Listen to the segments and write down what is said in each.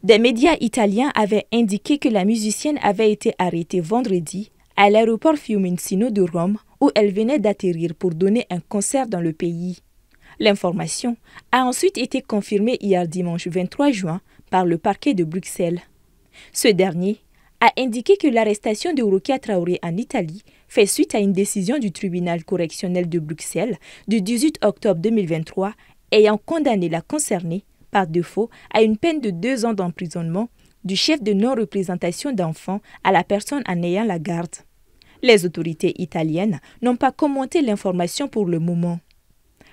Des médias italiens avaient indiqué que la musicienne avait été arrêtée vendredi à l'aéroport Fiumicino de Rome où elle venait d'atterrir pour donner un concert dans le pays. L'information a ensuite été confirmée hier dimanche 23 juin par le parquet de Bruxelles. Ce dernier a indiqué que l'arrestation de Rukia Traoré en Italie fait suite à une décision du tribunal correctionnel de Bruxelles du 18 octobre 2023 ayant condamné la concernée par défaut à une peine de 2 ans d'emprisonnement du chef de non-représentation d'enfants à la personne en ayant la garde. Les autorités italiennes n'ont pas commenté l'information pour le moment.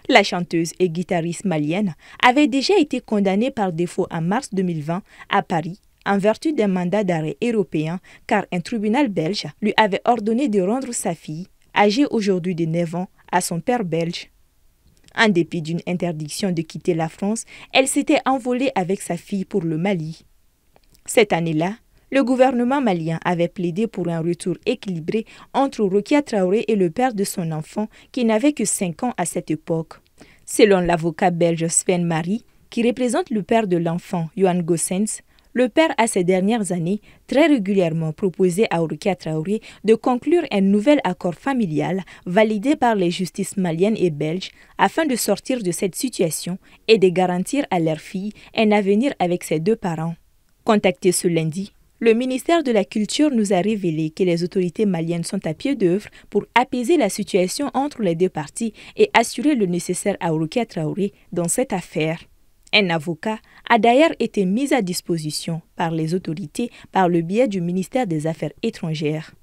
La chanteuse et guitariste malienne avait déjà été condamnée par défaut en mars 2020 à Paris en vertu d'un mandat d'arrêt européen car un tribunal belge lui avait ordonné de rendre sa fille, âgée aujourd'hui de 9 ans, à son père belge. En dépit d'une interdiction de quitter la France, elle s'était envolée avec sa fille pour le Mali. Cette année-là, le gouvernement malien avait plaidé pour un retour équilibré entre Rukia Traoré et le père de son enfant qui n'avait que 5 ans à cette époque. Selon l'avocat belge Sven Marie, qui représente le père de l'enfant, Johan Goossens, le père a ces dernières années très régulièrement proposé à Rukia Traoré de conclure un nouvel accord familial validé par les justices maliennes et belges afin de sortir de cette situation et de garantir à leur fille un avenir avec ses 2 parents. Contacté ce lundi, le ministère de la Culture nous a révélé que les autorités maliennes sont à pied d'œuvre pour apaiser la situation entre les 2 parties et assurer le nécessaire à Rukia Traoré dans cette affaire. Un avocat a d'ailleurs été mis à disposition par les autorités par le biais du ministère des Affaires étrangères.